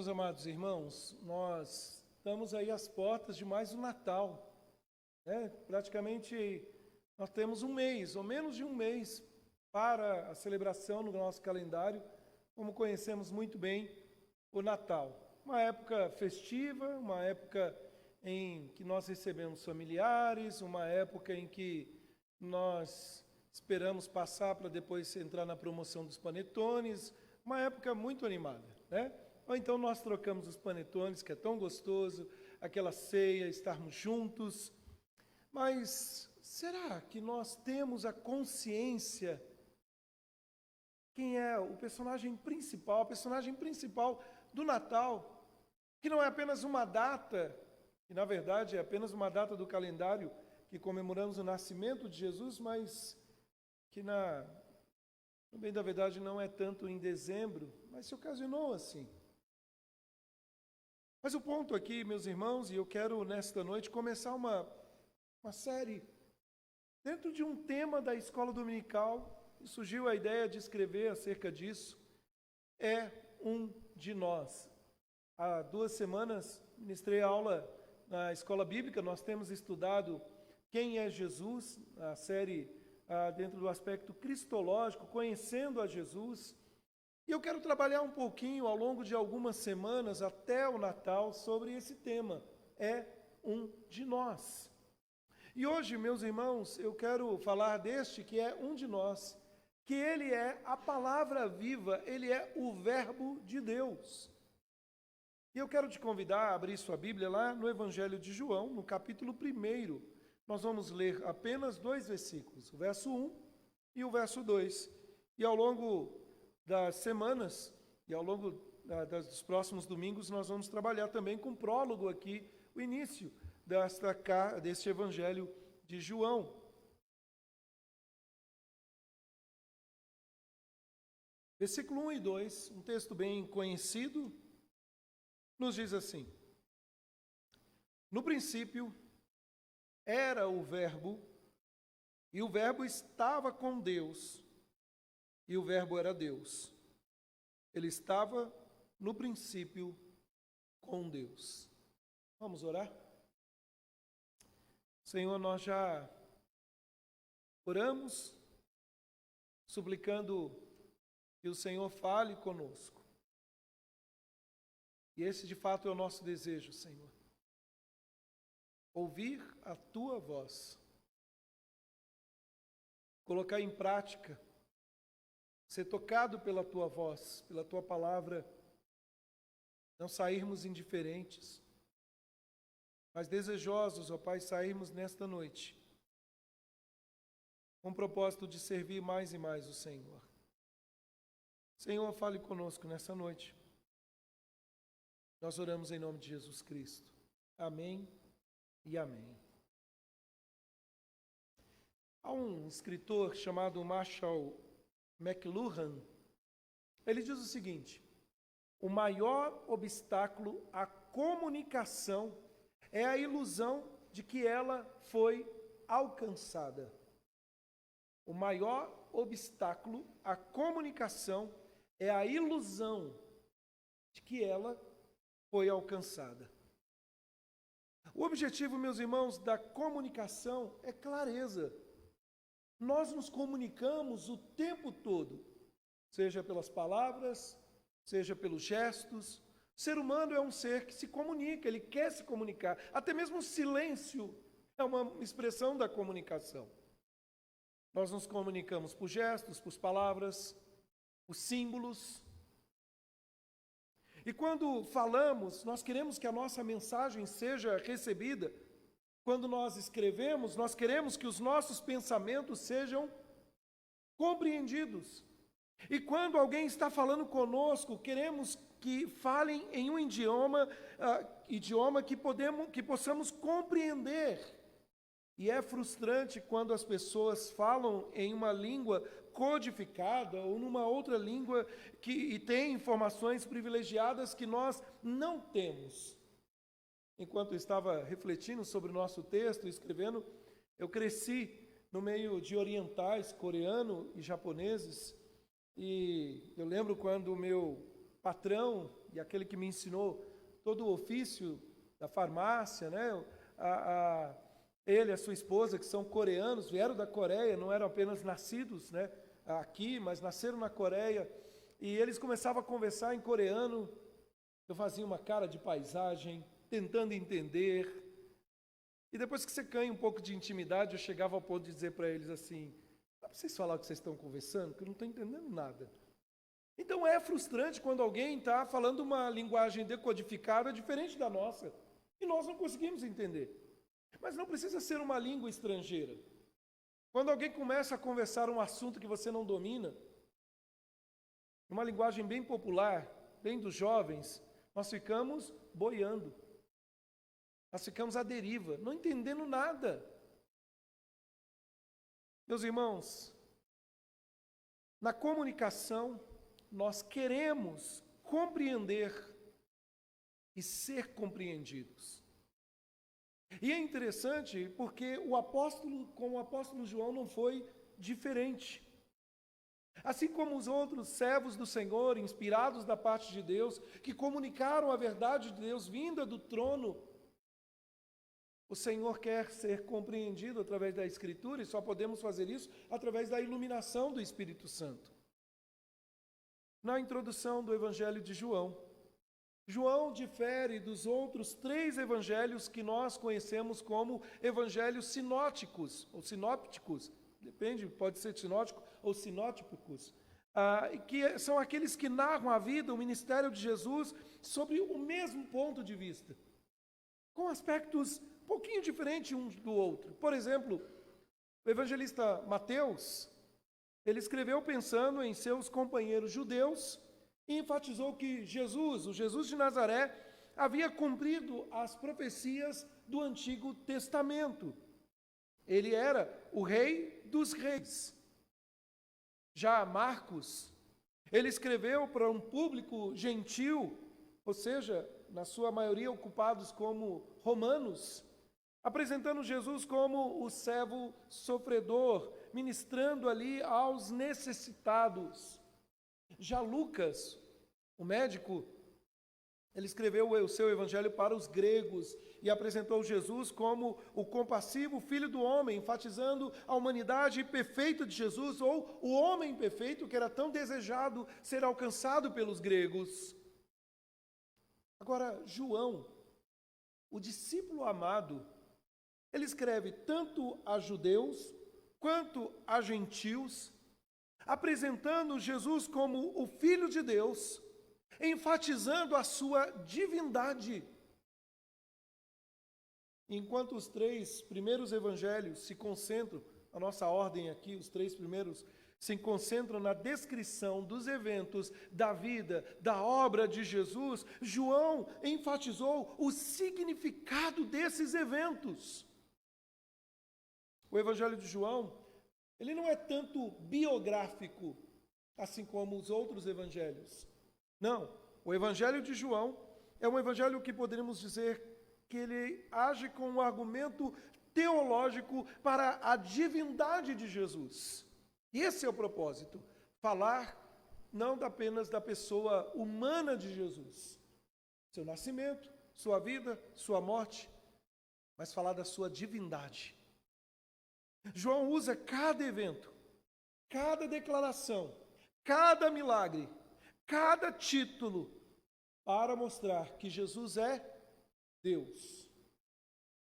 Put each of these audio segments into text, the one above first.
Meus amados irmãos, nós estamos aí às portas de mais um Natal, né? Praticamente nós temos um mês, ou menos de um mês, para a celebração no nosso calendário, como conhecemos muito bem o Natal. Uma época festiva, uma época em que nós recebemos familiares, uma época em que nós esperamos passar para depois entrar na promoção dos panetones, uma época muito animada, né? Ou então nós trocamos os panetones, que é tão gostoso, aquela ceia, estarmos juntos. Mas será que nós temos a consciência quem é o personagem principal, a personagem principal do Natal, que não é apenas uma data, que na verdade é apenas uma data do calendário que comemoramos o nascimento de Jesus, mas que no bem da verdade não é tanto em dezembro, mas se ocasionou assim. Mas o ponto aqui, meus irmãos, e eu quero nesta noite começar uma série dentro de um tema da escola dominical, e surgiu a ideia de escrever acerca disso, é um de nós. Há 2 semanas ministrei aula na escola bíblica, nós temos estudado quem é Jesus, a série dentro do aspecto cristológico, conhecendo a Jesus. E eu quero trabalhar um pouquinho ao longo de algumas semanas até o Natal sobre esse tema, é um de nós. E hoje, meus irmãos, eu quero falar deste que é um de nós, que ele é a palavra viva, ele é o verbo de Deus. E eu quero te convidar a abrir sua Bíblia lá no Evangelho de João, no capítulo 1. Nós vamos ler apenas 2 versículos, o verso 1 e o verso 2. E ao longo das semanas e ao longo dos próximos domingos nós vamos trabalhar também com prólogo aqui, o início deste Evangelho de João. Versículo 1 e 2, um texto bem conhecido, nos diz assim: No princípio era o Verbo, e o Verbo estava com Deus, e o Verbo era Deus. Ele estava no princípio com Deus. Vamos orar? Senhor, nós já oramos, suplicando que o Senhor fale conosco. E esse de fato é o nosso desejo, Senhor. Ouvir a Tua voz. Colocar em prática. Ser tocado pela Tua voz, pela Tua palavra. Não sairmos indiferentes. Mas desejosos, ó Pai, sairmos nesta noite. Com o propósito de servir mais e mais o Senhor. Senhor, fale conosco nessa noite. Nós oramos em nome de Jesus Cristo. Amém e amém. Há um escritor chamado Marshall McLuhan. Ele diz o seguinte: o maior obstáculo à comunicação é a ilusão de que ela foi alcançada. O maior obstáculo à comunicação é a ilusão de que ela foi alcançada. O objetivo, meus irmãos, da comunicação é clareza. Nós nos comunicamos o tempo todo, seja pelas palavras, seja pelos gestos. O ser humano é um ser que se comunica, ele quer se comunicar. Até mesmo o silêncio é uma expressão da comunicação. Nós nos comunicamos por gestos, por palavras, por símbolos. E quando falamos, nós queremos que a nossa mensagem seja recebida. Quando nós escrevemos, nós queremos que os nossos pensamentos sejam compreendidos. E quando alguém está falando conosco, queremos que falem em um idioma que possamos compreender. E é frustrante quando as pessoas falam em uma língua codificada ou numa outra língua e tem informações privilegiadas que nós não temos. Enquanto eu estava refletindo sobre o nosso texto, escrevendo, eu cresci no meio de orientais, coreano e japoneses, e eu lembro quando o meu patrão e aquele que me ensinou todo o ofício da farmácia, né? Ele e a sua esposa, que são coreanos, vieram da Coreia, não eram apenas nascidos, né, aqui, mas nasceram na Coreia, e eles começavam a conversar em coreano. Eu fazia uma cara de paisagem, tentando entender, e depois que você ganha um pouco de intimidade, eu chegava ao ponto de dizer para eles assim: dá para vocês falar o que vocês estão conversando? Que eu não estou entendendo nada. Então é frustrante quando alguém está falando uma linguagem decodificada diferente da nossa, e nós não conseguimos entender. Mas não precisa ser uma língua estrangeira. Quando alguém começa a conversar um assunto que você não domina, uma linguagem bem popular, bem dos jovens, nós ficamos boiando. Nós ficamos à deriva, não entendendo nada. Meus irmãos, na comunicação, nós queremos compreender e ser compreendidos. E é interessante porque o apóstolo, com o apóstolo João, não foi diferente. Assim como os outros servos do Senhor, inspirados da parte de Deus, que comunicaram a verdade de Deus vinda do trono, o Senhor quer ser compreendido através da Escritura, e só podemos fazer isso através da iluminação do Espírito Santo. Na introdução do Evangelho de João, João difere dos outros 3 evangelhos que nós conhecemos como evangelhos sinóticos, ou sinópticos, depende, pode ser sinótico ou sinóticos, que são aqueles que narram a vida, o ministério de Jesus, sobre o mesmo ponto de vista, com aspectos um pouquinho diferentes um do outro. Por exemplo, o evangelista Mateus, ele escreveu pensando em seus companheiros judeus, e enfatizou que Jesus, o Jesus de Nazaré, havia cumprido as profecias do Antigo Testamento. Ele era o Rei dos Reis. Já Marcos, ele escreveu para um público gentil, ou seja, na sua maioria ocupados como romanos, apresentando Jesus como o servo sofredor, ministrando ali aos necessitados. Já Lucas, o médico, ele escreveu o seu evangelho para os gregos e apresentou Jesus como o compassivo Filho do Homem, enfatizando a humanidade perfeita de Jesus, ou o homem perfeito que era tão desejado ser alcançado pelos gregos. Agora, João, o discípulo amado, ele escreve tanto a judeus quanto a gentios, apresentando Jesus como o Filho de Deus, enfatizando a sua divindade. Enquanto os 3 primeiros evangelhos se concentram, a nossa ordem aqui, os 3 primeiros, se concentram na descrição dos eventos da vida, da obra de Jesus, João enfatizou o significado desses eventos. O evangelho de João, ele não é tanto biográfico, assim como os outros evangelhos. Não, o evangelho de João é um evangelho que poderíamos dizer que ele age com um argumento teológico para a divindade de Jesus. E esse é o propósito, falar não apenas da pessoa humana de Jesus, seu nascimento, sua vida, sua morte, mas falar da sua divindade. João usa cada evento, cada declaração, cada milagre, cada título para mostrar que Jesus é Deus.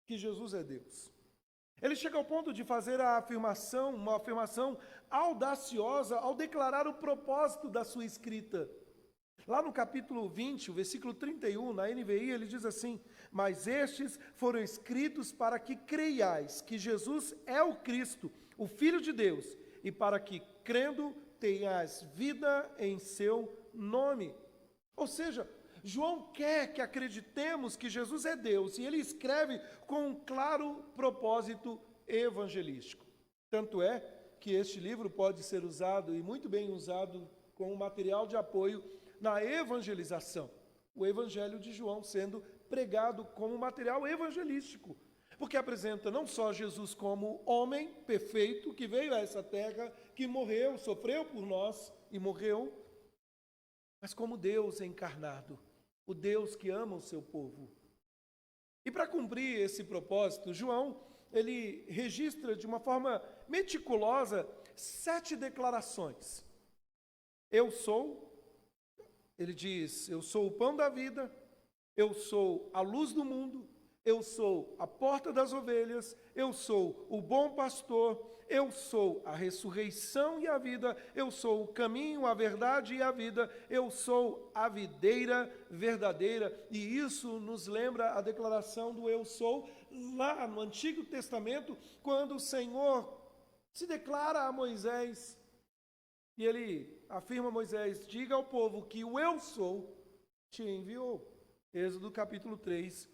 Que Jesus é Deus. Ele chega ao ponto de fazer uma afirmação audaciosa ao declarar o propósito da sua escrita. Lá no capítulo 20, o versículo 31, na NVI, ele diz assim: mas estes foram escritos para que creiais que Jesus é o Cristo, o Filho de Deus, e para que, crendo, tenhas vida em seu nome. Ou seja, João quer que acreditemos que Jesus é Deus, e ele escreve com um claro propósito evangelístico. Tanto é que este livro pode ser usado, e muito bem usado, como material de apoio na evangelização. O evangelho de João sendo pregado como material evangelístico, porque apresenta não só Jesus como homem perfeito que veio a essa terra, que morreu, sofreu por nós e morreu, mas como Deus encarnado, o Deus que ama o seu povo. E para cumprir esse propósito, João, ele registra de uma forma meticulosa 7 declarações. Eu sou, ele diz, eu sou o pão da vida, eu sou a luz do mundo, eu sou a porta das ovelhas, eu sou o bom pastor, eu sou a ressurreição e a vida, eu sou o caminho, a verdade e a vida, eu sou a videira verdadeira. E isso nos lembra a declaração do eu sou, lá no Antigo Testamento, quando o Senhor se declara a Moisés, e ele afirma a Moisés, diga ao povo que o eu sou te enviou. Êxodo capítulo 3,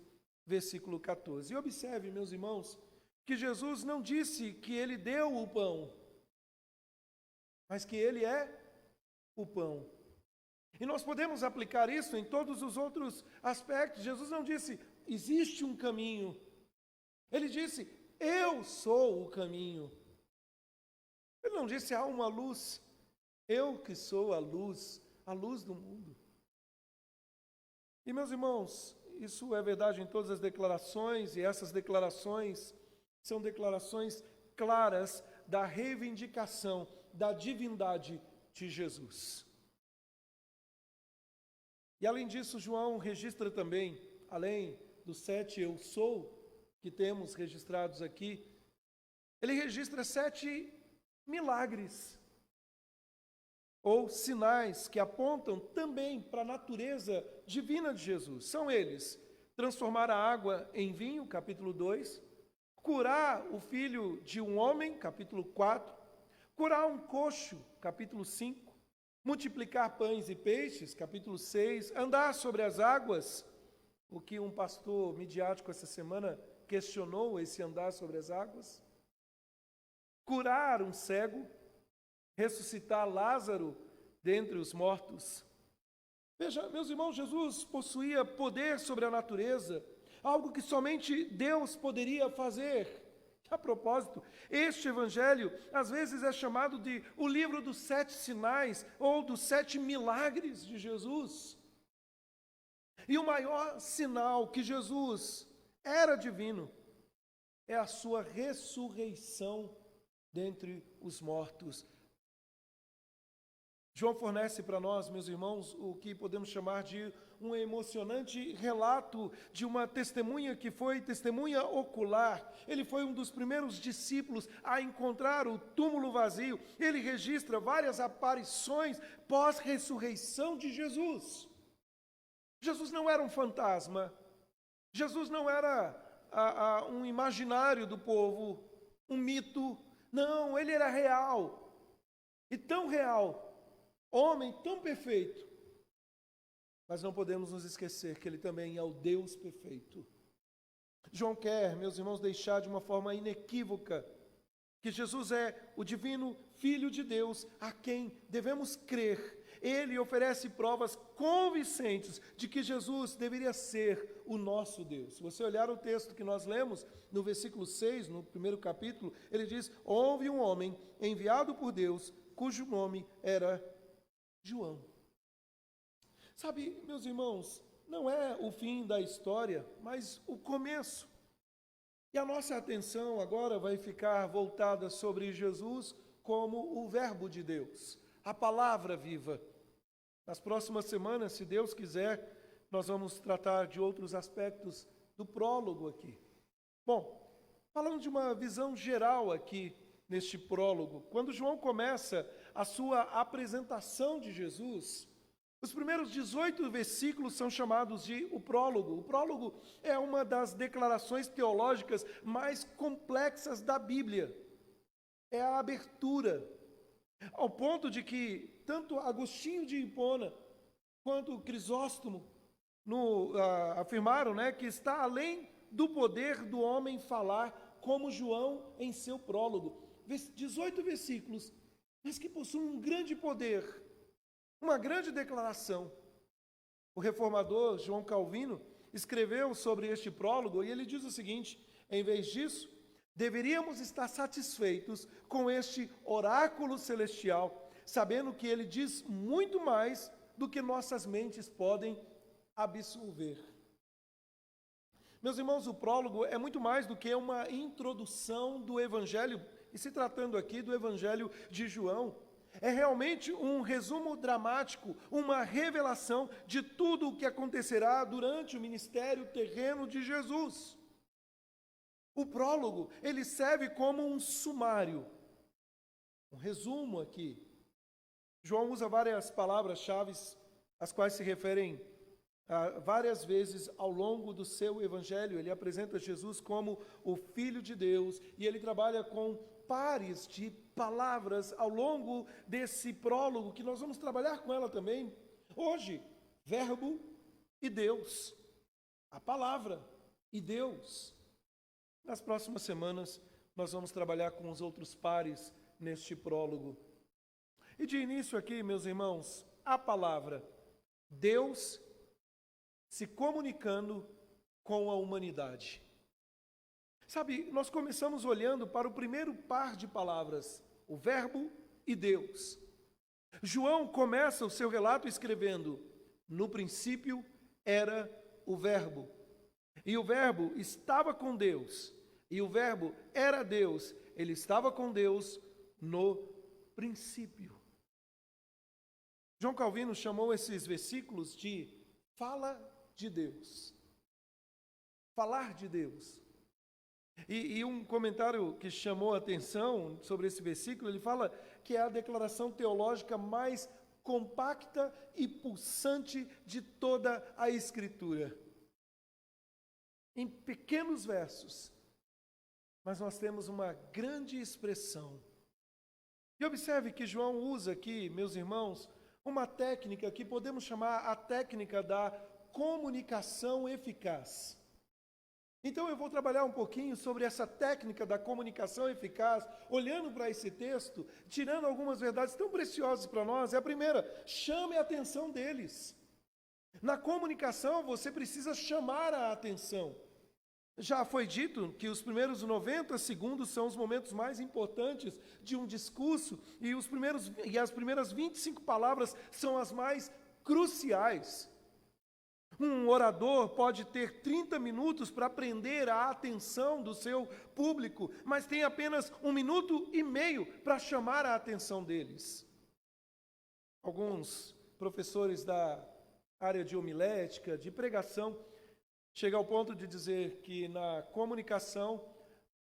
versículo 14. E observe, meus irmãos, que Jesus não disse que ele deu o pão, mas que ele é o pão. E nós podemos aplicar isso em todos os outros aspectos. Jesus não disse, existe um caminho. Ele disse, eu sou o caminho. Ele não disse, há uma luz. Eu que sou a luz do mundo. E, meus irmãos, isso é verdade em todas as declarações, e essas declarações são declarações claras da reivindicação da divindade de Jesus. E além disso, João registra também, além dos 7 eu sou que temos registrados aqui, ele registra 7 milagres ou sinais que apontam também para a natureza divina de Jesus. São eles: transformar a água em vinho, capítulo 2, curar o filho de um homem, capítulo 4, curar um coxo, capítulo 5, multiplicar pães e peixes, capítulo 6, andar sobre as águas, o que um pastor midiático essa semana questionou, esse andar sobre as águas, curar um cego, ressuscitar Lázaro dentre os mortos. Veja, meus irmãos, Jesus possuía poder sobre a natureza, algo que somente Deus poderia fazer. A propósito, este evangelho às vezes é chamado de o livro dos 7 sinais ou dos 7 milagres de Jesus. E o maior sinal que Jesus era divino é a sua ressurreição dentre os mortos. João fornece para nós, meus irmãos, o que podemos chamar de um emocionante relato de uma testemunha que foi testemunha ocular. Ele foi um dos primeiros discípulos a encontrar o túmulo vazio. Ele registra várias aparições pós-ressurreição de Jesus. Jesus não era um fantasma. Jesus não era um imaginário do povo, um mito. Não, ele era real. E tão real, homem tão perfeito, mas não podemos nos esquecer que ele também é o Deus perfeito. João quer, meus irmãos, deixar de uma forma inequívoca que Jesus é o divino Filho de Deus, a quem devemos crer. Ele oferece provas convincentes de que Jesus deveria ser o nosso Deus. Se você olhar o texto que nós lemos, no versículo 6, no primeiro capítulo, ele diz, houve um homem enviado por Deus, cujo nome era João. Sabe, meus irmãos, não é o fim da história, mas o começo. E a nossa atenção agora vai ficar voltada sobre Jesus como o Verbo de Deus, a palavra viva. Nas próximas semanas, se Deus quiser, nós vamos tratar de outros aspectos do prólogo aqui. Bom, falando de uma visão geral aqui neste prólogo, quando João começa a sua apresentação de Jesus, os primeiros 18 versículos são chamados de o prólogo. O prólogo é uma das declarações teológicas mais complexas da Bíblia. É a abertura, ao ponto de que tanto Agostinho de Hipona quanto Crisóstomo afirmaram, que está além do poder do homem falar, como João em seu prólogo. 18 versículos, mas que possuem um grande poder, uma grande declaração. O reformador João Calvino escreveu sobre este prólogo e ele diz o seguinte: em vez disso, deveríamos estar satisfeitos com este oráculo celestial, sabendo que ele diz muito mais do que nossas mentes podem absolver. Meus irmãos, o prólogo é muito mais do que uma introdução do Evangelho, e se tratando aqui do Evangelho de João, é realmente um resumo dramático, uma revelação de tudo o que acontecerá durante o ministério terreno de Jesus. O prólogo, ele serve como um sumário, um resumo aqui. João usa várias palavras-chave, as quais se referem várias vezes ao longo do seu evangelho. Ele apresenta Jesus como o Filho de Deus e ele trabalha com pares de palavras ao longo desse prólogo, que nós vamos trabalhar com ela também hoje. Verbo e Deus, a palavra e Deus. Nas próximas semanas nós vamos trabalhar com os outros pares neste prólogo. E de início aqui, meus irmãos, a palavra, Deus se comunicando com a humanidade. Sabe, nós começamos olhando para o primeiro par de palavras, o Verbo e Deus. João começa o seu relato escrevendo: no princípio era o Verbo, e o Verbo estava com Deus, e o Verbo era Deus, ele estava com Deus no princípio. João Calvino chamou esses versículos de fala de Deus. Falar de Deus. E um comentário que chamou a atenção sobre esse versículo, ele fala que é a declaração teológica mais compacta e pulsante de toda a Escritura. Em pequenos versos, mas nós temos uma grande expressão. E observe que João usa aqui, meus irmãos, uma técnica que podemos chamar a técnica da comunicação eficaz. Então eu vou trabalhar um pouquinho sobre essa técnica da comunicação eficaz, olhando para esse texto, tirando algumas verdades tão preciosas para nós. É a primeira, chame a atenção deles. Na comunicação você precisa chamar a atenção. Já foi dito que os primeiros 90 segundos são os momentos mais importantes de um discurso e as primeiras 25 palavras são as mais cruciais. Um orador pode ter 30 minutos para prender a atenção do seu público, mas tem apenas 1 minuto e meio para chamar a atenção deles. Alguns professores da área de homilética, de pregação, chega ao ponto de dizer que na comunicação,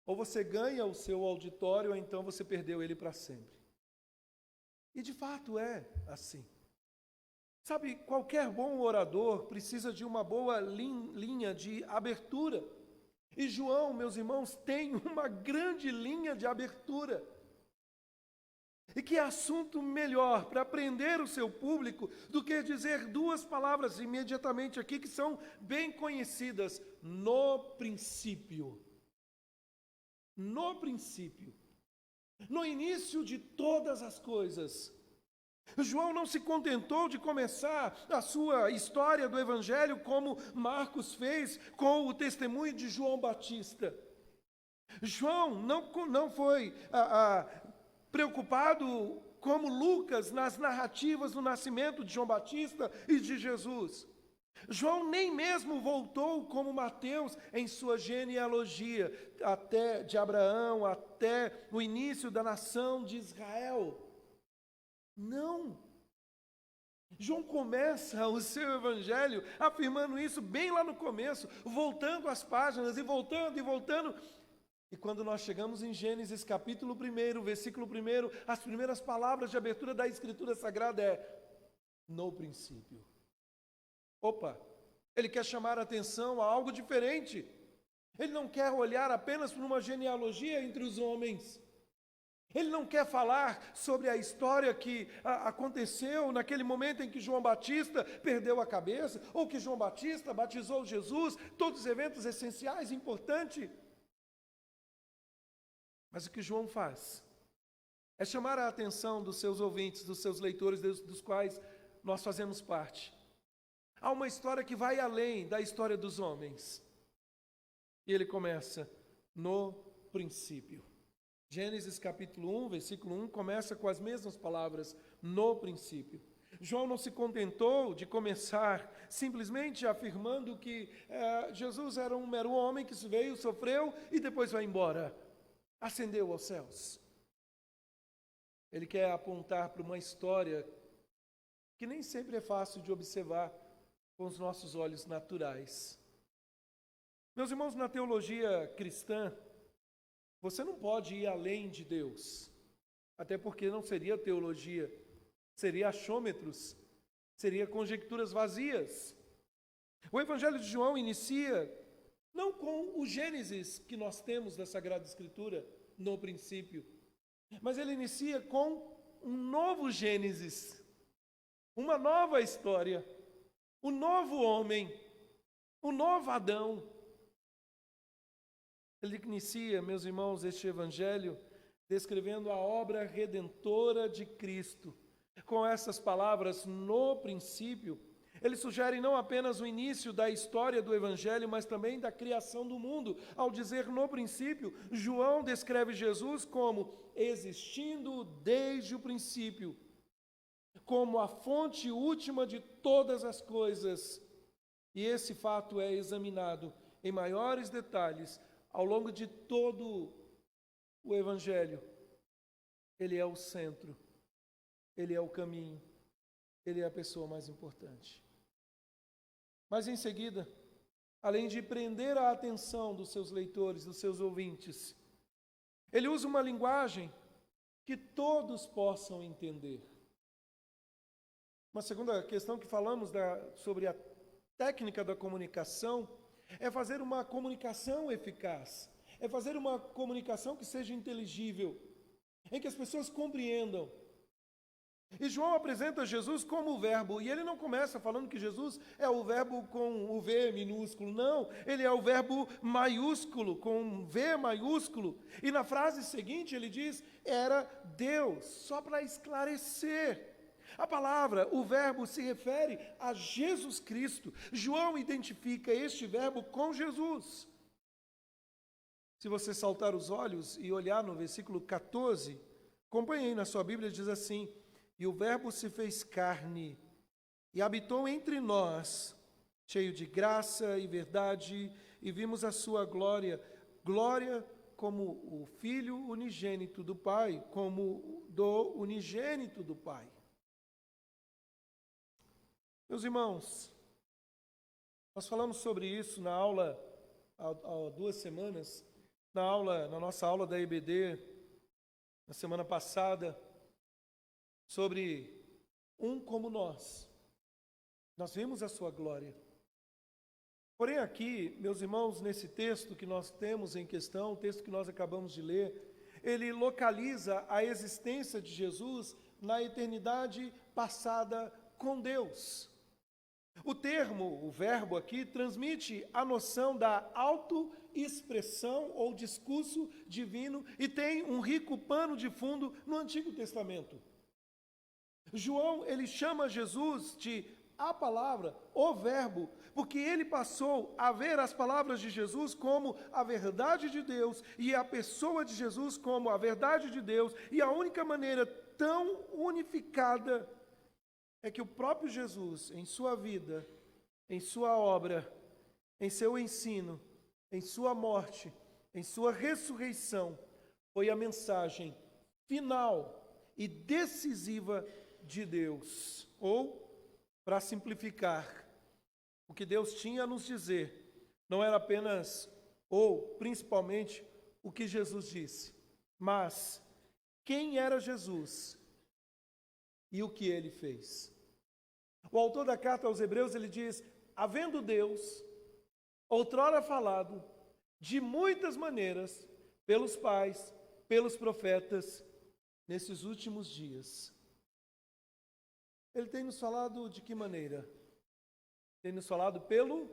ou você ganha o seu auditório, ou então você perdeu ele para sempre. E de fato é assim. Sabe, qualquer bom orador precisa de uma boa linha de abertura. E João, meus irmãos, tem uma grande linha de abertura. E que assunto melhor para prender o seu público do que dizer 2 palavras imediatamente aqui que são bem conhecidas: no princípio. No princípio. No início de todas as coisas. João não se contentou de começar a sua história do Evangelho como Marcos fez com o testemunho de João Batista. João não foi preocupado como Lucas nas narrativas do nascimento de João Batista e de Jesus. João nem mesmo voltou como Mateus em sua genealogia, até de Abraão, até o início da nação de Israel. Não. João começa o seu evangelho afirmando isso bem lá no começo, voltando às páginas e voltando e voltando. E quando nós chegamos em Gênesis capítulo 1, versículo 1, as primeiras palavras de abertura da Escritura Sagrada é no princípio. Opa, ele quer chamar a atenção a algo diferente. Ele não quer olhar apenas para uma genealogia entre os homens. Ele não quer falar sobre a história que aconteceu naquele momento em que João Batista perdeu a cabeça, ou que João Batista batizou Jesus, todos os eventos essenciais, importantes. Mas o que João faz é chamar a atenção dos seus ouvintes, dos seus leitores, dos quais nós fazemos parte. Há uma história que vai além da história dos homens. E ele começa no princípio. Gênesis capítulo 1, versículo 1, começa com as mesmas palavras, no princípio. João não se contentou de começar simplesmente afirmando que Jesus era um mero homem que veio, sofreu e depois vai embora, ascendeu aos céus. Ele quer apontar para uma história que nem sempre é fácil de observar com os nossos olhos naturais. Meus irmãos, na teologia cristã, você não pode ir além de Deus, até porque não seria teologia, seria achômetros, seria conjecturas vazias. O Evangelho de João inicia não com o Gênesis que nós temos da Sagrada Escritura no princípio, mas ele inicia com um novo Gênesis, uma nova história, um novo homem, um novo Adão. Ele inicia, meus irmãos, este Evangelho descrevendo a obra redentora de Cristo. Com essas palavras, no princípio, ele sugere não apenas o início da história do Evangelho, mas também da criação do mundo. Ao dizer no princípio, João descreve Jesus como existindo desde o princípio, como a fonte última de todas as coisas. E esse fato é examinado em maiores detalhes ao longo de todo o Evangelho. Ele é o centro, ele é o caminho, ele é a pessoa mais importante. Mas em seguida, além de prender a atenção dos seus leitores, dos seus ouvintes, ele usa uma linguagem que todos possam entender. Uma segunda questão que falamos sobre a técnica da comunicação é fazer uma comunicação eficaz, é fazer uma comunicação que seja inteligível, em que as pessoas compreendam. E João apresenta Jesus como o verbo, e ele não começa falando que Jesus é o verbo com o V minúsculo, não, ele é o verbo maiúsculo, com um V maiúsculo, e na frase seguinte ele diz, era Deus, só para esclarecer. A palavra, o verbo, se refere a Jesus Cristo. João identifica este verbo com Jesus. Se você saltar os olhos e olhar no versículo 14, acompanhe aí na sua Bíblia, diz assim, e o verbo se fez carne e habitou entre nós, cheio de graça e verdade, e vimos a sua glória, glória como o Filho unigênito do Pai, como do unigênito do Pai. Meus irmãos, nós falamos sobre isso na aula, há 2 semanas, na nossa aula da EBD, na semana passada, sobre um como nós. Nós vimos a sua glória. Porém aqui, meus irmãos, nesse texto que nós temos em questão, o texto que nós acabamos de ler, ele localiza a existência de Jesus na eternidade passada com Deus. O termo, o verbo aqui, transmite a noção da autoexpressão ou discurso divino e tem um rico pano de fundo no Antigo Testamento. João, ele chama Jesus de a palavra, o verbo, porque ele passou a ver as palavras de Jesus como a verdade de Deus e a pessoa de Jesus como a verdade de Deus, e a única maneira tão unificada é que o próprio Jesus, em sua vida, em sua obra, em seu ensino, em sua morte, em sua ressurreição, foi a mensagem final e decisiva de Deus. Ou, para simplificar, o que Deus tinha a nos dizer não era apenas, ou principalmente, o que Jesus disse, mas quem era Jesus e o que ele fez. O autor da carta aos Hebreus, ele diz, havendo Deus, outrora falado, de muitas maneiras, pelos pais, pelos profetas, nesses últimos dias. Ele tem nos falado de que maneira? Tem nos falado pelo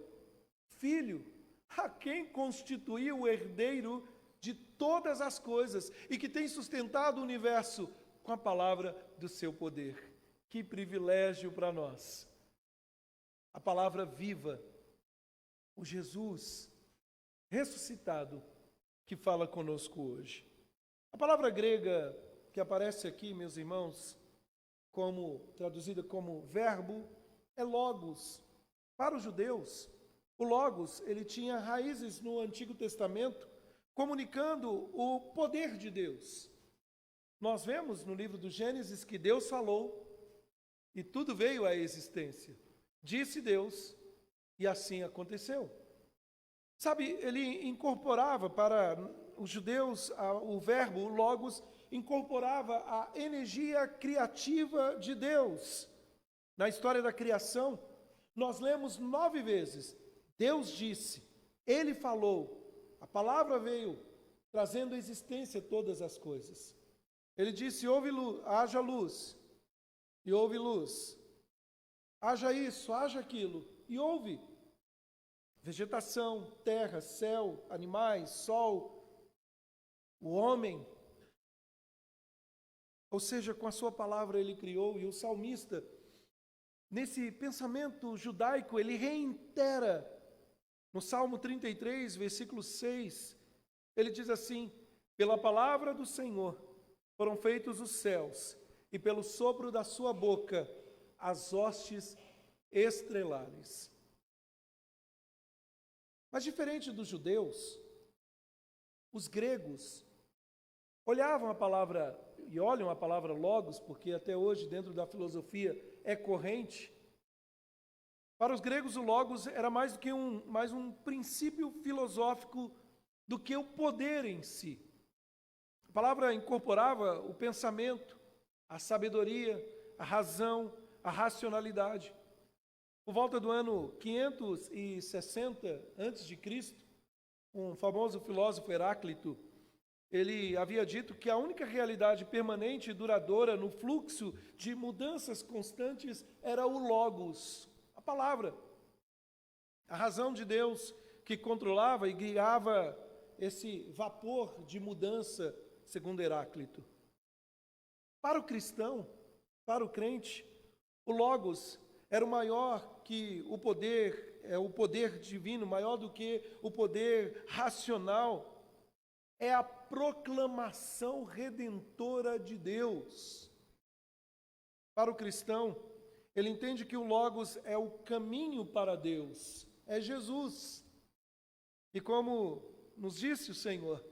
Filho, a quem constituiu o herdeiro de todas as coisas e que tem sustentado o universo com a palavra do seu poder. Que privilégio para nós. A palavra viva, o Jesus ressuscitado que fala conosco hoje. A palavra grega que aparece aqui, meus irmãos, traduzida como verbo, é logos. Para os judeus, o logos, ele tinha raízes no Antigo Testamento, comunicando o poder de Deus. Nós vemos no livro do Gênesis que Deus falou e tudo veio à existência. Disse Deus e assim aconteceu. Sabe, ele incorporava para os judeus o verbo, o logos, incorporava a energia criativa de Deus. Na história da criação, nós lemos 9 vezes. Deus disse, Ele falou, a palavra veio, trazendo à existência todas as coisas. Ele disse, haja luz, e houve luz. Haja isso, haja aquilo, e houve. Vegetação, terra, céu, animais, sol, o homem. Ou seja, com a sua palavra ele criou, e o salmista, nesse pensamento judaico, ele reitera, no Salmo 33, versículo 6, ele diz assim, pela palavra do Senhor foram feitos os céus, e pelo sopro da sua boca as hostes estrelares. Mas diferente dos judeus, os gregos olhavam a palavra, e olham a palavra logos, porque até hoje dentro da filosofia é corrente. Para os gregos o logos era mais do que mais um princípio filosófico do que o poder em si. A palavra incorporava o pensamento, a sabedoria, a razão, a racionalidade. Por volta do ano 560 a.C., um famoso filósofo Heráclito, ele havia dito que a única realidade permanente e duradoura no fluxo de mudanças constantes era o logos, a palavra. A razão de Deus que controlava e guiava esse vapor de mudança, segundo Heráclito. Para o cristão, para o crente, o logos era o maior que o poder divino, maior do que o poder racional. É a proclamação redentora de Deus. Para o cristão, ele entende que o logos é o caminho para Deus, é Jesus. E como nos disse o Senhor,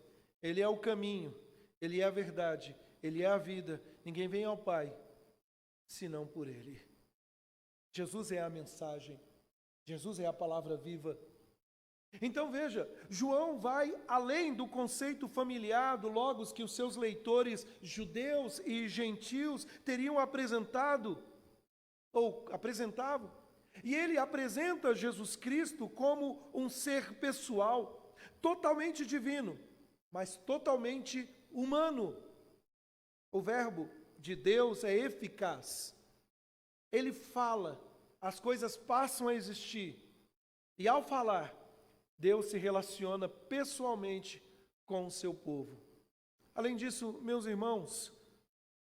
Ele é o caminho, Ele é a verdade, Ele é a vida. Ninguém vem ao Pai, senão por Ele. Jesus é a mensagem, Jesus é a palavra viva. Então veja, João vai além do conceito familiar do logos que os seus leitores judeus e gentios teriam apresentado, ou apresentavam. E ele apresenta Jesus Cristo como um ser pessoal, totalmente divino, mas totalmente humano. O verbo de Deus é eficaz. Ele fala, as coisas passam a existir. E ao falar, Deus se relaciona pessoalmente com o seu povo. Além disso, meus irmãos,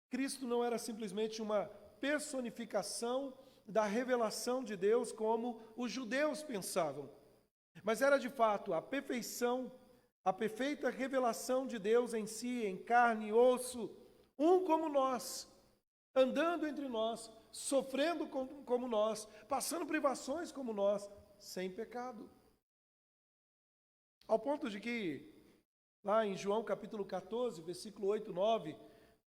Cristo não era simplesmente uma personificação da revelação de Deus como os judeus pensavam, mas era de fato a perfeição, a perfeita revelação de Deus em si, em carne e osso, um como nós, andando entre nós, sofrendo como nós, passando privações como nós, sem pecado. Ao ponto de que, lá em João capítulo 14, versículo 8 e 9,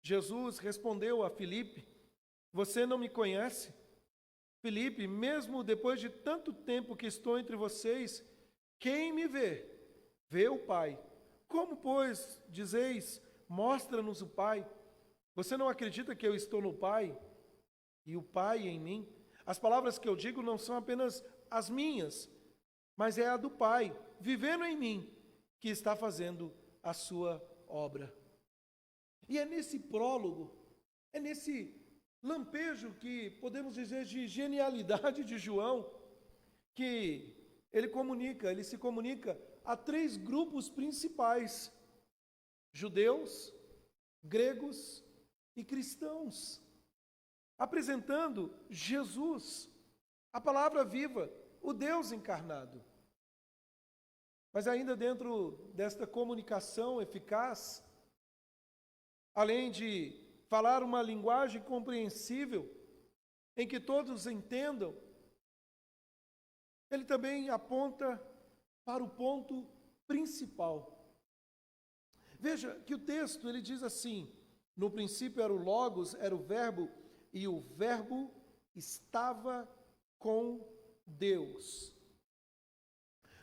Jesus respondeu a Filipe, você não me conhece? Filipe, mesmo depois de tanto tempo que estou entre vocês, quem me vê, vê o Pai. Como, pois, dizeis, mostra-nos o Pai? Você não acredita que eu estou no Pai e o Pai em mim? As palavras que eu digo não são apenas as minhas, mas é a do Pai, vivendo em mim, que está fazendo a sua obra. E é nesse prólogo, é nesse lampejo que podemos dizer de genialidade de João, que ele se comunica a 3 grupos principais: judeus, gregos e cristãos, apresentando Jesus, a palavra viva, o Deus encarnado. Mas ainda dentro desta comunicação eficaz, além de falar uma linguagem compreensível, em que todos entendam, ele também aponta para o ponto principal. Veja que o texto ele diz assim: no princípio era o Logos, era o Verbo, e o Verbo estava com Deus.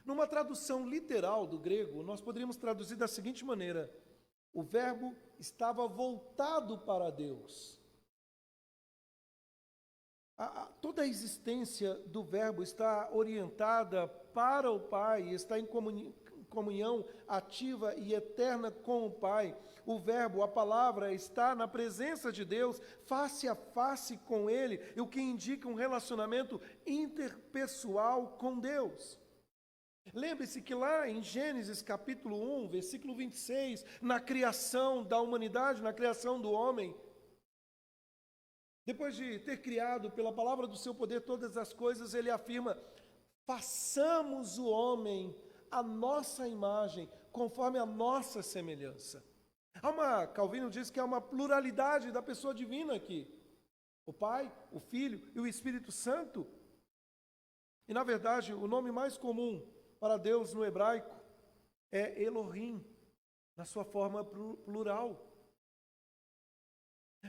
Numa tradução literal do grego, nós poderíamos traduzir da seguinte maneira: o Verbo estava voltado para Deus. Toda a existência do Verbo está orientada para o Pai, está em comunhão ativa e eterna com o Pai. O Verbo, a palavra, está na presença de Deus, face a face com Ele, o que indica um relacionamento interpessoal com Deus. Lembre-se que lá em Gênesis capítulo 1, versículo 26, na criação da humanidade, na criação do homem, depois de ter criado pela palavra do seu poder todas as coisas, ele afirma: façamos o homem à nossa imagem, conforme a nossa semelhança. Calvino diz que há uma pluralidade da pessoa divina aqui: o Pai, o Filho e o Espírito Santo. E na verdade, o nome mais comum para Deus no hebraico é Elohim, na sua forma plural.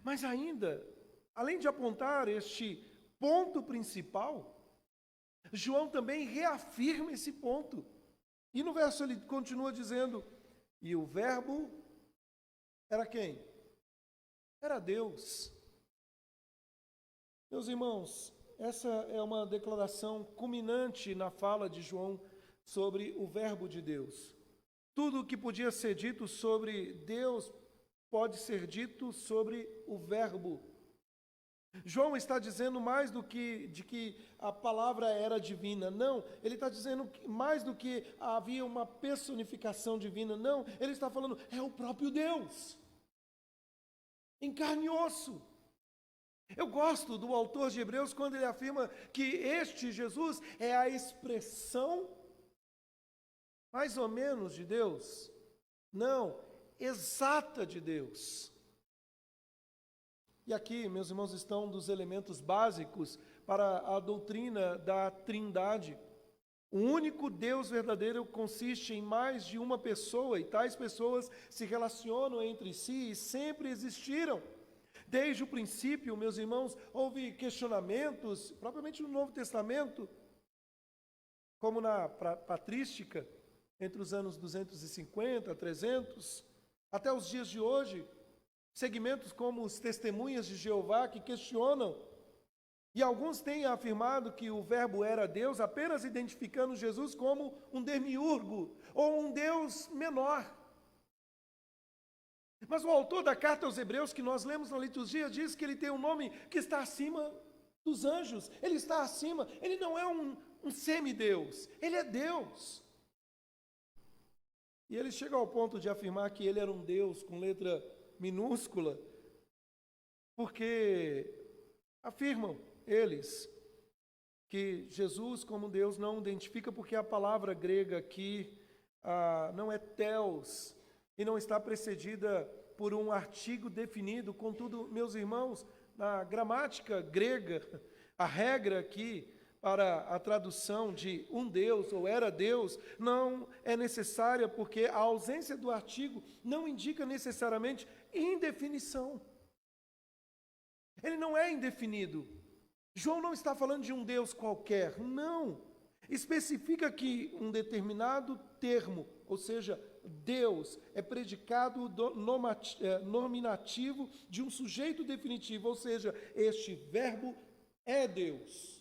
Mas ainda, além de apontar este ponto principal, João também reafirma esse ponto. E no verso ele continua dizendo: e o Verbo era quem? Era Deus. Meus irmãos, essa é uma declaração culminante na fala de João sobre o Verbo de Deus. Tudo o que podia ser dito sobre Deus pode ser dito sobre o Verbo. João está dizendo mais do que de que a palavra era divina. Não, ele está dizendo mais do que havia uma personificação divina. Não, ele está falando, é o próprio Deus, em carne e osso. Eu gosto do autor de Hebreus quando ele afirma que este Jesus é a expressão mais ou menos de Deus. Não, exata de Deus. E aqui, meus irmãos, estão um dos elementos básicos para a doutrina da Trindade. O único Deus verdadeiro consiste em mais de uma pessoa, e tais pessoas se relacionam entre si e sempre existiram. Desde o princípio, meus irmãos, houve questionamentos, propriamente no Novo Testamento, como na patrística, entre os anos 250 a 300, até os dias de hoje, segmentos como os Testemunhas de Jeová que questionam, e alguns têm afirmado que o Verbo era Deus, apenas identificando Jesus como um demiurgo, ou um Deus menor. Mas o autor da carta aos Hebreus, que nós lemos na liturgia, diz que ele tem um nome que está acima dos anjos, ele está acima, ele não é um semideus, ele é Deus. E ele chega ao ponto de afirmar que ele era um Deus com letra minúscula, porque afirmam eles que Jesus como Deus não identifica, porque a palavra grega aqui não é theos, e não está precedida por um artigo definido. Contudo, meus irmãos, na gramática grega, a regra aqui para a tradução de um Deus ou era Deus não é necessária, porque a ausência do artigo não indica necessariamente indefinição. Ele não é indefinido. João não está falando de um Deus qualquer, não. Especifica que um determinado termo, ou seja, Deus, é predicado nominativo de um sujeito definitivo, ou seja, este Verbo é Deus.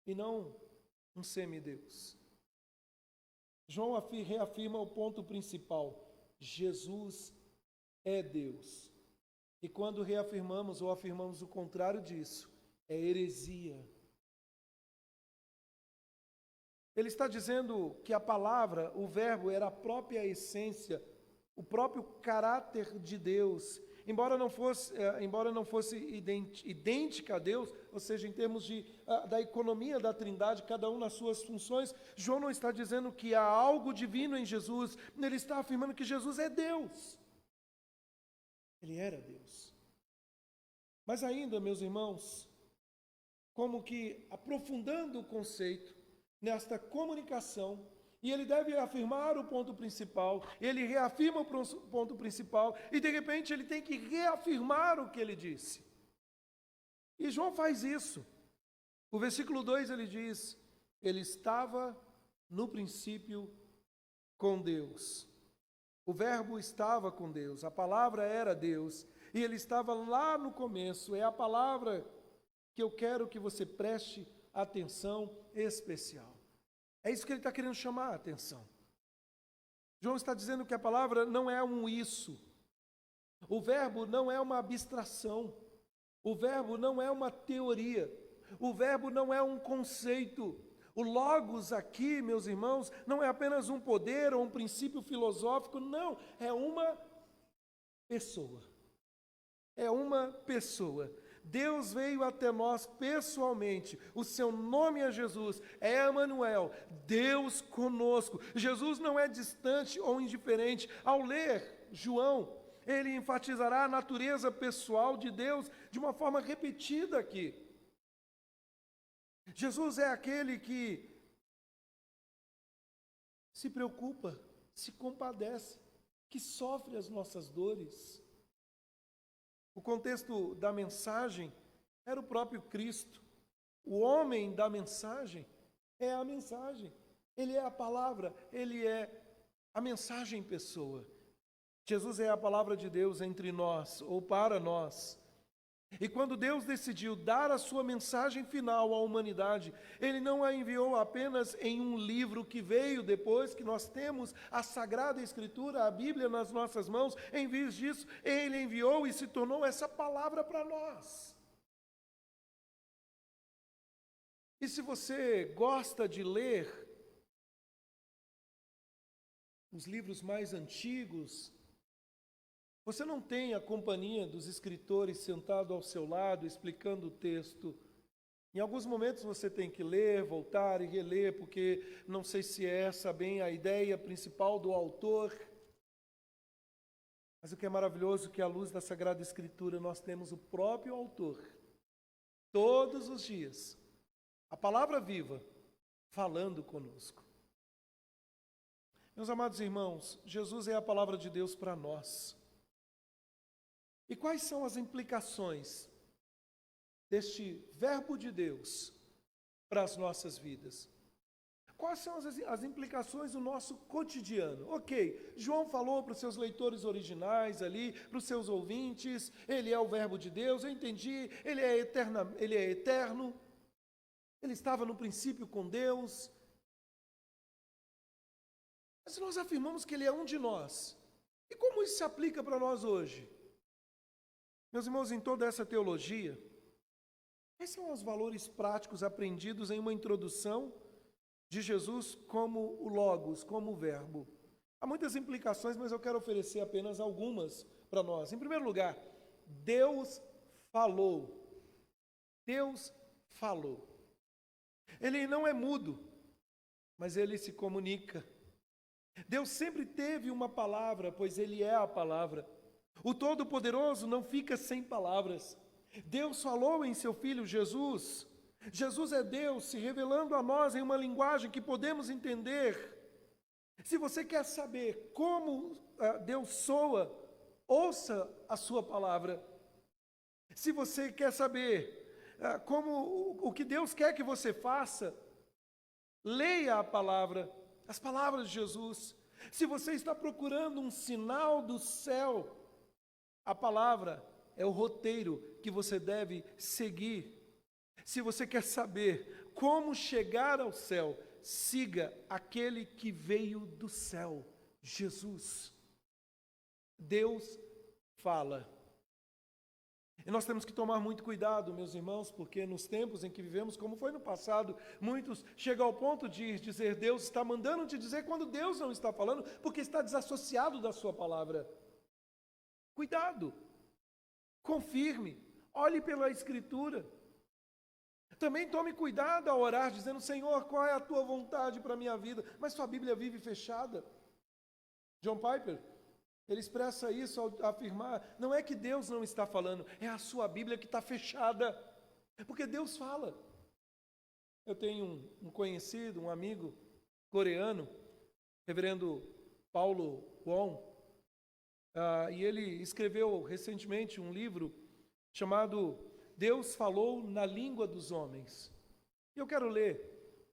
E não um semideus. João reafirma o ponto principal: Jesus é Deus. E quando reafirmamos ou afirmamos o contrário disso, é heresia. Ele está dizendo que a palavra, o Verbo, era a própria essência, o próprio caráter de Deus. Embora não fosse idêntica a Deus, ou seja, em termos da economia da Trindade, cada um nas suas funções, João não está dizendo que há algo divino em Jesus, ele está afirmando que Jesus é Deus. Ele era Deus. Mas ainda, meus irmãos, como que aprofundando o conceito nesta comunicação, e ele deve afirmar o ponto principal, ele reafirma o ponto principal, e de repente ele tem que reafirmar o que ele disse. E João faz isso. O versículo 2 ele diz: ele estava no princípio com Deus. O verbo estava com Deus, a palavra era Deus, e ele estava lá no começo. É a palavra que eu quero que você preste atenção especial. É isso que ele está querendo chamar a atenção. João está dizendo que a palavra não é um isso. O verbo não é uma abstração. O verbo não é uma teoria. O verbo não é um conceito. O logos aqui, meus irmãos, não é apenas um poder ou um princípio filosófico, não, é uma pessoa. É uma pessoa. Deus veio até nós pessoalmente. O seu nome é Jesus, é Emanuel, Deus conosco. Jesus não é distante ou indiferente. Ao ler João, ele enfatizará a natureza pessoal de Deus de uma forma repetida aqui. Jesus é aquele que se preocupa, se compadece, que sofre as nossas dores. O contexto da mensagem era o próprio Cristo. O homem da mensagem é a mensagem. Ele é a palavra, ele é a mensagem em pessoa. Jesus é a palavra de Deus entre nós, ou para nós. E quando Deus decidiu dar a sua mensagem final à humanidade, Ele não a enviou apenas em um livro que veio depois que nós temos a Sagrada Escritura, a Bíblia nas nossas mãos. Em vez disso, Ele enviou e se tornou essa palavra para nós. E se você gosta de ler os livros mais antigos, você não tem a companhia dos escritores sentado ao seu lado, explicando o texto. Em alguns momentos você tem que ler, voltar e reler, porque não sei se é essa bem a ideia principal do autor. Mas o que é maravilhoso é que à luz da Sagrada Escritura nós temos o próprio autor, todos os dias, a palavra viva, falando conosco. Meus amados irmãos, Jesus é a palavra de Deus para nós. E quais são as implicações deste verbo de Deus para as nossas vidas? Quais são as implicações do nosso cotidiano? Ok, João falou para os seus leitores originais ali, para os seus ouvintes, ele é o verbo de Deus, eu entendi, ele é eterno, ele estava no princípio com Deus. Mas nós afirmamos que ele é um de nós. E como isso se aplica para nós hoje? Meus irmãos, em toda essa teologia, quais são os valores práticos aprendidos em uma introdução de Jesus como o Logos, como o Verbo? Há muitas implicações, mas eu quero oferecer apenas algumas para nós. Em primeiro lugar, Deus falou. Deus falou. Ele não é mudo, mas ele se comunica. Deus sempre teve uma palavra, pois ele é a palavra. O Todo-Poderoso não fica sem palavras. Deus falou em seu Filho Jesus. Jesus é Deus se revelando a nós em uma linguagem que podemos entender. Se você quer saber como Deus soa, ouça a sua palavra. Se você quer saber o que Deus quer que você faça, leia a palavra, as palavras de Jesus. Se você está procurando um sinal do céu, a palavra é o roteiro que você deve seguir. Se você quer saber como chegar ao céu, siga aquele que veio do céu, Jesus. Deus fala. E nós temos que tomar muito cuidado, meus irmãos, porque nos tempos em que vivemos, como foi no passado, muitos chegam ao ponto de dizer Deus está mandando te dizer quando Deus não está falando, porque está desassociado da sua palavra. Cuidado, confirme, olhe pela Escritura. Também tome cuidado ao orar, dizendo, Senhor, qual é a tua vontade para a minha vida? Mas sua Bíblia vive fechada. John Piper, Ele expressa isso ao afirmar, não é que Deus não está falando, é a sua Bíblia que está fechada. Porque Deus fala. Eu tenho um conhecido, um amigo coreano, reverendo Paulo Won, e ele escreveu recentemente um livro chamado Deus Falou na Língua dos Homens. E eu quero ler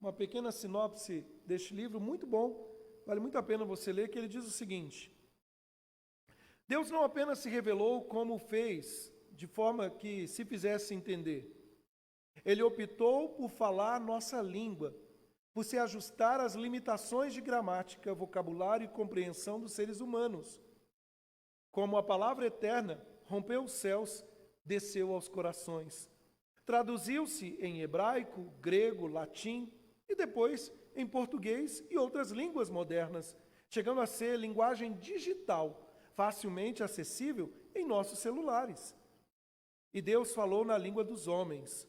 uma pequena sinopse deste livro, muito bom, vale muito a pena você ler, que ele diz o seguinte: Deus não apenas se revelou como fez, de forma que se fizesse entender. Ele optou por falar nossa língua, por se ajustar às limitações de gramática, vocabulário e compreensão dos seres humanos. Como a palavra eterna rompeu os céus, desceu aos corações. Traduziu-se em hebraico, grego, latim e depois em português e outras línguas modernas, chegando a ser linguagem digital, facilmente acessível em nossos celulares. E Deus falou na língua dos homens.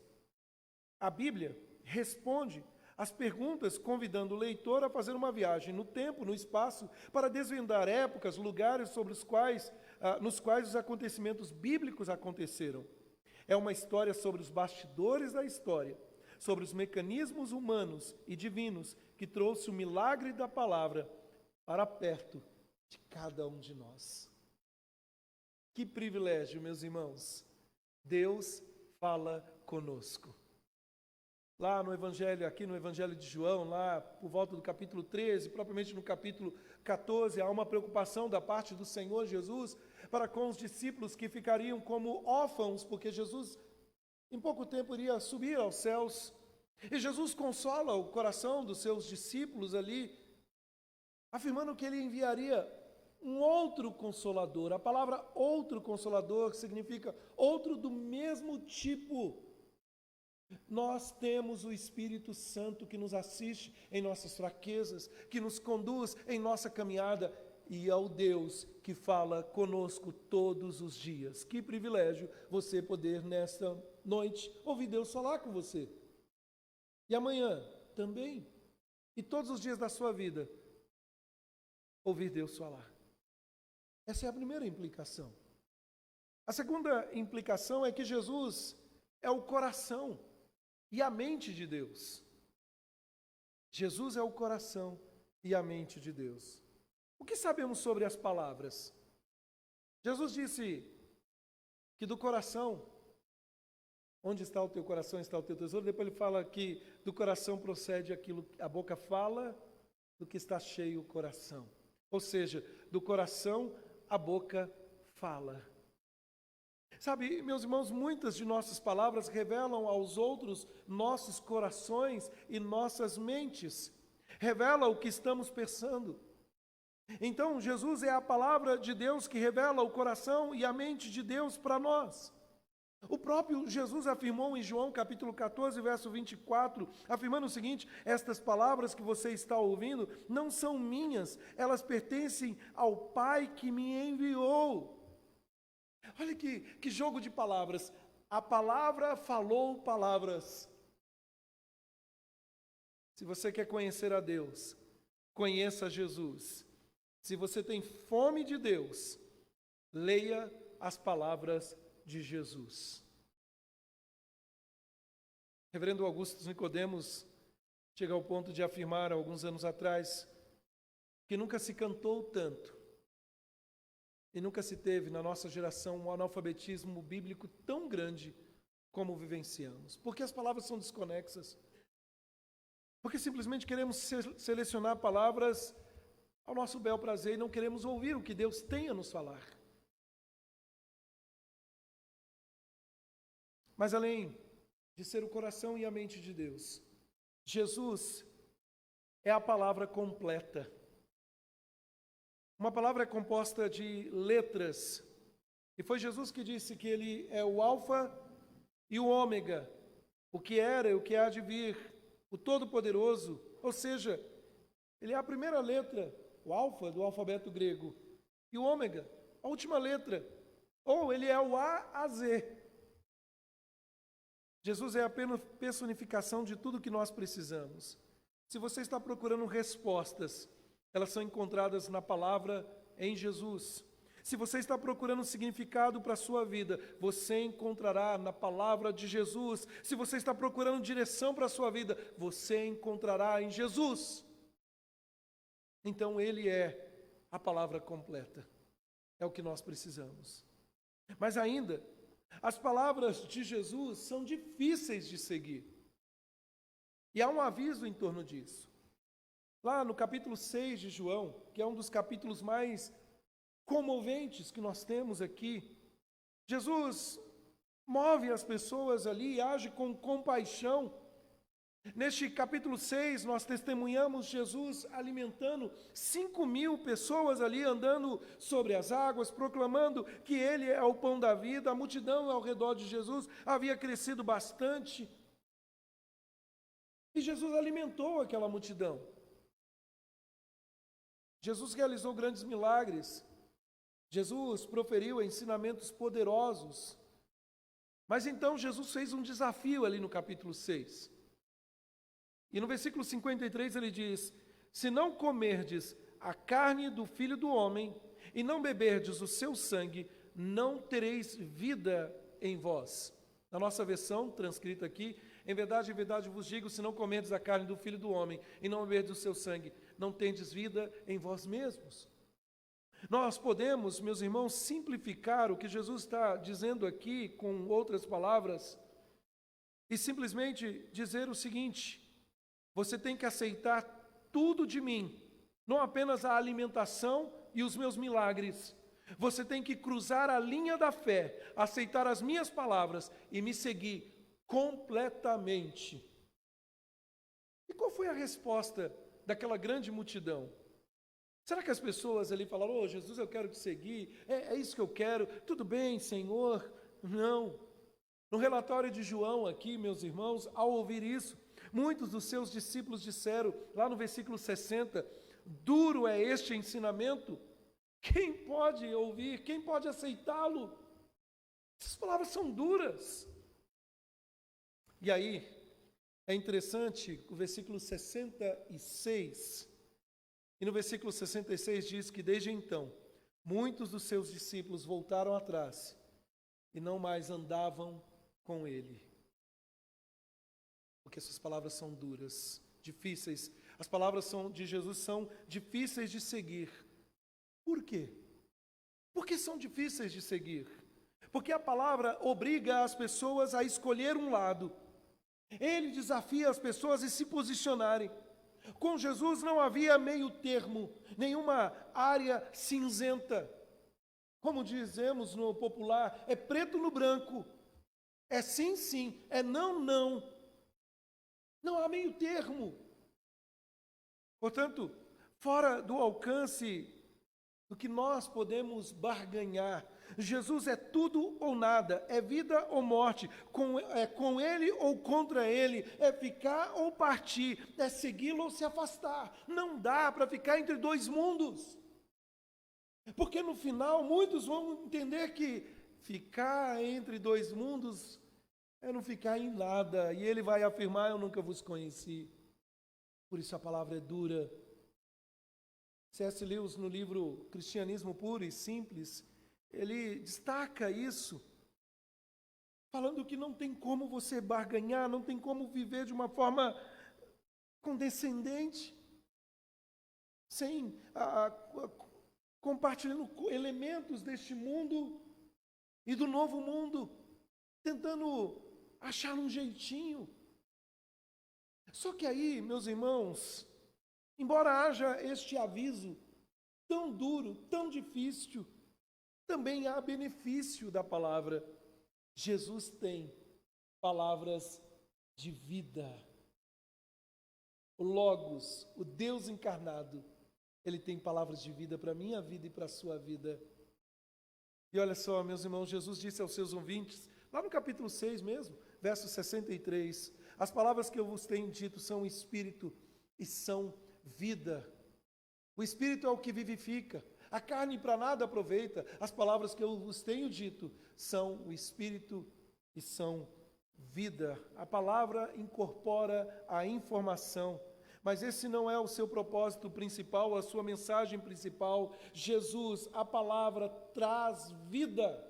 A Bíblia responde às perguntas, convidando o leitor a fazer uma viagem no tempo, no espaço, para desvendar épocas, lugares nos quais os acontecimentos bíblicos aconteceram. É uma história sobre os bastidores da história, sobre os mecanismos humanos e divinos que trouxe o milagre da palavra para perto de cada um de nós. Que privilégio, meus irmãos! Deus fala conosco. Lá no Evangelho, aqui no Evangelho de João, lá por volta do capítulo 13, propriamente no capítulo 14, há uma preocupação da parte do Senhor Jesus para com os discípulos que ficariam como órfãos, porque Jesus em pouco tempo iria subir aos céus. E Jesus consola o coração dos seus discípulos ali, afirmando que ele enviaria um outro consolador. A palavra outro consolador significa outro do mesmo tipo. Nós temos o Espírito Santo que nos assiste em nossas fraquezas, que nos conduz em nossa caminhada, e é o Deus que fala conosco todos os dias. Que privilégio você poder, nesta noite, ouvir Deus falar com você. E amanhã também, e todos os dias da sua vida, ouvir Deus falar. Essa é a primeira implicação. A segunda implicação é que Jesus é o coração e a mente de Deus. Jesus é o coração e a mente de Deus. O que sabemos sobre as palavras? Jesus disse que do coração, onde está o teu coração, está o teu tesouro. Depois ele fala que do coração procede aquilo que a boca fala, do que está cheio o coração. Ou seja, do coração a boca fala. Sabe, meus irmãos, muitas de nossas palavras revelam aos outros nossos corações e nossas mentes. Revela o que estamos pensando. Então, Jesus é a palavra de Deus que revela o coração e a mente de Deus para nós. O próprio Jesus afirmou em João capítulo 14, verso 24, afirmando o seguinte: estas palavras que você está ouvindo não são minhas, elas pertencem ao Pai que me enviou. Olha que jogo de palavras. A palavra falou palavras. Se você quer conhecer a Deus, conheça Jesus. Se você tem fome de Deus, leia as palavras de Jesus. Reverendo Augusto Nicodemos chega ao ponto de afirmar, alguns anos atrás, que nunca se cantou tanto e nunca se teve na nossa geração um analfabetismo bíblico tão grande como vivenciamos. Porque as palavras são desconexas. Porque simplesmente queremos selecionar palavras ao nosso bel prazer e não queremos ouvir o que Deus tem a nos falar. Mas além de ser o coração e a mente de Deus, Jesus é a palavra completa. Uma palavra é composta de letras. E foi Jesus que disse que ele é o alfa e o ômega, o que era e o que há de vir, o todo-poderoso. Ou seja, ele é a primeira letra, o alfa do alfabeto grego, e o ômega, a última letra. Ou ele é o A a Z. Jesus é a personificação de tudo que nós precisamos. Se você está procurando respostas, elas são encontradas na palavra em Jesus. Se você está procurando um significado para a sua vida, você encontrará na palavra de Jesus. Se você está procurando direção para a sua vida, você encontrará em Jesus. Então Ele é a palavra completa. É o que nós precisamos. Mas ainda, as palavras de Jesus são difíceis de seguir. E há um aviso em torno disso. Lá no capítulo 6 de João, que é um dos capítulos mais comoventes que nós temos aqui, Jesus move as pessoas ali e age com compaixão. Neste capítulo 6, nós testemunhamos Jesus alimentando 5.000 pessoas ali, andando sobre as águas, proclamando que Ele é o pão da vida. A multidão ao redor de Jesus havia crescido bastante. E Jesus alimentou aquela multidão. Jesus realizou grandes milagres. Jesus proferiu ensinamentos poderosos. Mas então Jesus fez um desafio ali no capítulo 6. E no versículo 53 ele diz: se não comerdes a carne do Filho do Homem e não beberdes o seu sangue, não tereis vida em vós. Na nossa versão, transcrita aqui, em verdade vos digo, se não comerdes a carne do Filho do Homem e não beberdes o seu sangue, não tendes vida em vós mesmos. Nós podemos, meus irmãos, simplificar o que Jesus está dizendo aqui com outras palavras e simplesmente dizer o seguinte: você tem que aceitar tudo de mim, não apenas a alimentação e os meus milagres. Você tem que cruzar a linha da fé, aceitar as minhas palavras e me seguir completamente. E qual foi a resposta daquela grande multidão? Será que as pessoas ali falaram: oh, Jesus, eu quero te seguir, é isso que eu quero, tudo bem, Senhor? Não. No relatório de João aqui, meus irmãos, ao ouvir isso, muitos dos seus discípulos disseram, lá no versículo 60, duro é este ensinamento, quem pode ouvir, quem pode aceitá-lo? Essas palavras são duras. E aí, é interessante, o versículo 66, e no versículo 66 diz que desde então, muitos dos seus discípulos voltaram atrás e não mais andavam com ele. Porque essas palavras são duras, difíceis. As palavras de Jesus são difíceis de seguir. Por quê? Porque são difíceis de seguir. Porque a palavra obriga as pessoas a escolher um lado. Ele desafia as pessoas a se posicionarem. Com Jesus não havia meio termo, nenhuma área cinzenta. Como dizemos no popular, é preto no branco. É sim, sim, é não, não. Não há meio termo. Portanto, fora do alcance do que nós podemos barganhar, Jesus é tudo ou nada, é vida ou morte, é com Ele ou contra Ele, é ficar ou partir, é segui-lo ou se afastar. Não dá para ficar entre dois mundos. Porque no final muitos vão entender que ficar entre dois mundos é não ficar em nada. E Ele vai afirmar: eu nunca vos conheci. Por isso a palavra é dura. C.S. Lewis, no livro Cristianismo Puro e Simples, ele destaca isso, falando que não tem como você barganhar, não tem como viver de uma forma condescendente, sem compartilhando elementos deste mundo e do novo mundo, tentando achar um jeitinho. Só que aí, meus irmãos, embora haja este aviso tão duro, tão difícil, também há benefício da palavra. Jesus tem palavras de vida. O Logos, o Deus encarnado, Ele tem palavras de vida para a minha vida e para a sua vida. E olha só, meus irmãos, Jesus disse aos seus ouvintes, lá no capítulo 6 mesmo, verso 63, as palavras que eu vos tenho dito são espírito e são vida. O espírito é o que vivifica. A carne para nada aproveita. As palavras que eu vos tenho dito são o espírito e são vida. A palavra incorpora a informação. Mas esse não é o seu propósito principal, a sua mensagem principal. Jesus, a palavra, traz vida.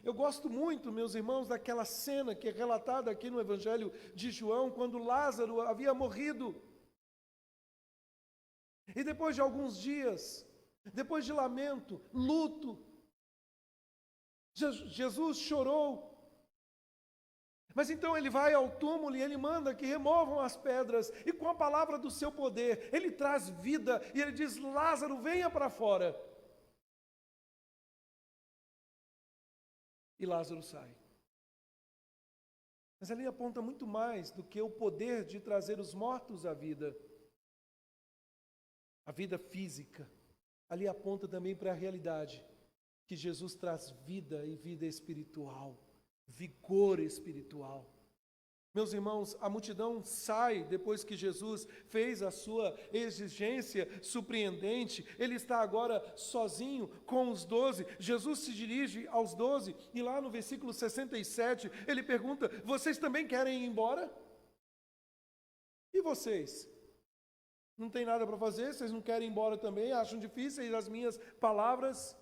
Eu gosto muito, meus irmãos, daquela cena que é relatada aqui no Evangelho de João, quando Lázaro havia morrido. E depois de alguns dias, depois de lamento, luto, Jesus chorou. Mas então ele vai ao túmulo e ele manda que removam as pedras, e com a palavra do seu poder, ele traz vida, e ele diz: Lázaro, venha para fora. E Lázaro sai. Mas ali aponta muito mais do que o poder de trazer os mortos à vida. A vida física. Ali aponta também para a realidade que Jesus traz vida e vida espiritual, vigor espiritual. Meus irmãos, a multidão sai depois que Jesus fez a sua exigência surpreendente. Ele está agora sozinho com os 12. Jesus se dirige aos 12 e lá no versículo 67 ele pergunta: vocês também querem ir embora? E vocês? Não tem nada para fazer? Vocês não querem ir embora também? Acham difíceis as minhas palavras?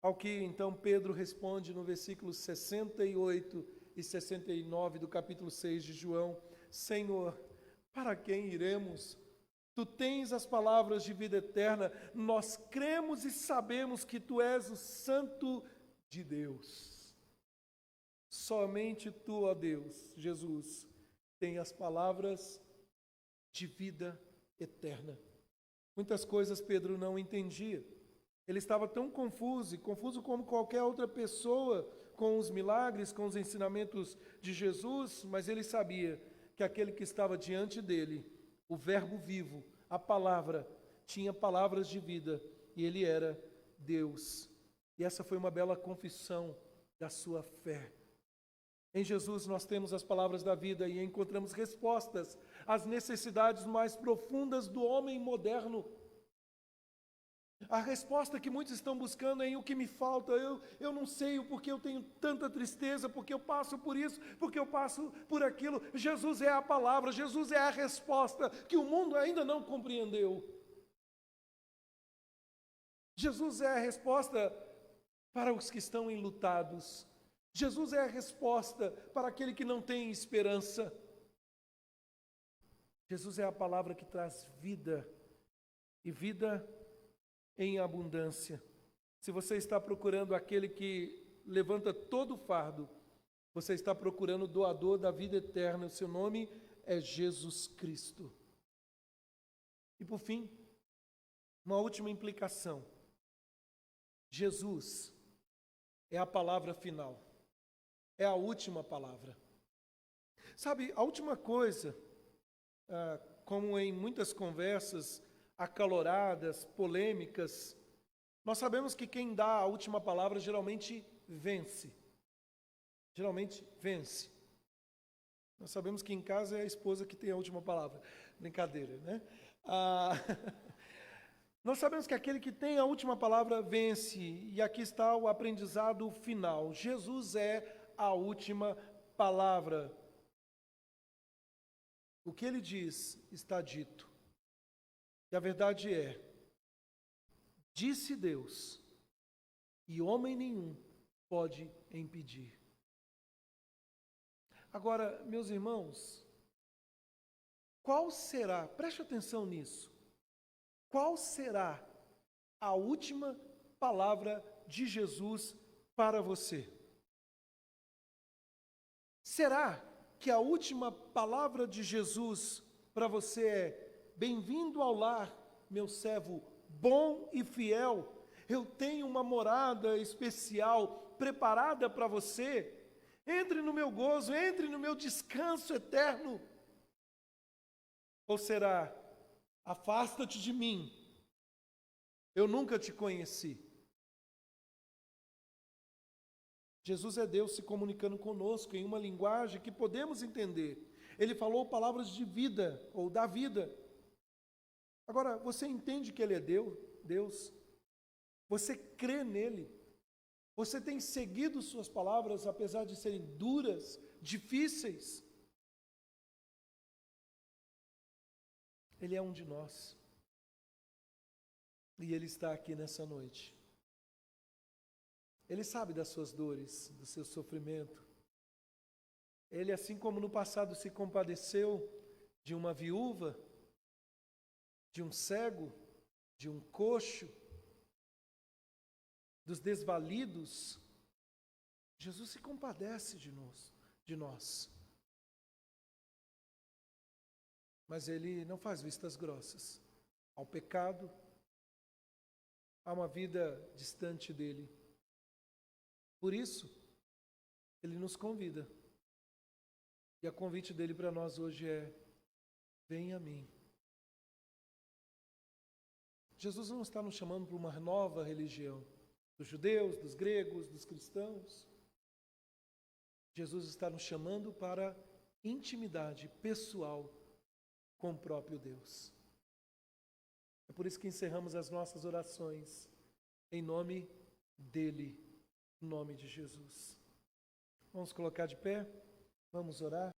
Ao que então Pedro responde no versículo 68 e 69 do capítulo 6 de João: Senhor, para quem iremos? Tu tens as palavras de vida eterna, nós cremos e sabemos que Tu és o Santo de Deus. Somente Tu, ó Deus, Jesus, tem as palavras de vida eterna. Muitas coisas Pedro não entendia. Ele estava tão confuso como qualquer outra pessoa, com os milagres, com os ensinamentos de Jesus, mas ele sabia que aquele que estava diante dele, o Verbo vivo, a palavra, tinha palavras de vida, e ele era Deus. E essa foi uma bela confissão da sua fé. Em Jesus nós temos as palavras da vida e encontramos respostas às necessidades mais profundas do homem moderno. A resposta que muitos estão buscando é em o que me falta. Eu não sei o porquê eu tenho tanta tristeza, porque eu passo por isso, porque eu passo por aquilo. Jesus é a palavra, Jesus é a resposta que o mundo ainda não compreendeu. Jesus é a resposta para os que estão enlutados. Jesus é a resposta para aquele que não tem esperança. Jesus é a palavra que traz vida, e vida em abundância. Se você está procurando aquele que levanta todo o fardo, você está procurando o doador da vida eterna. O seu nome é Jesus Cristo. E por fim, uma última implicação. Jesus é a palavra final. É a última palavra. Sabe, a última coisa, como em muitas conversas acaloradas, polêmicas, nós sabemos que quem dá a última palavra geralmente vence. Geralmente vence. Nós sabemos que em casa é a esposa que tem a última palavra. Brincadeira, né? Nós sabemos que aquele que tem a última palavra vence, e aqui está o aprendizado final. Jesus é a última palavra. O que ele diz está dito. E a verdade é, disse Deus, e homem nenhum pode impedir. Agora, meus irmãos, qual será, preste atenção nisso, qual será a última palavra de Jesus para você? Será que a última palavra de Jesus para você é: bem-vindo ao lar, meu servo bom e fiel. Eu tenho uma morada especial preparada para você. Entre no meu gozo, entre no meu descanso eterno. Ou será: afasta-te de mim, eu nunca te conheci. Jesus é Deus se comunicando conosco em uma linguagem que podemos entender. Ele falou palavras de vida, ou da vida. Agora, você entende que Ele é Deus? Você crê nele? Você tem seguido suas palavras, apesar de serem duras, difíceis? Ele é um de nós. E Ele está aqui nessa noite. Ele sabe das suas dores, do seu sofrimento. Ele, assim como no passado se compadeceu de uma viúva, de um cego, de um coxo, dos desvalidos, Jesus se compadece de nós. Mas Ele não faz vistas grossas ao pecado, a uma vida distante dEle. Por isso, Ele nos convida. E o convite dEle para nós hoje é: venha a mim. Jesus não está nos chamando para uma nova religião, dos judeus, dos gregos, dos cristãos. Jesus está nos chamando para intimidade pessoal com o próprio Deus. É por isso que encerramos as nossas orações em nome dEle, em nome de Jesus. Vamos colocar de pé, vamos orar.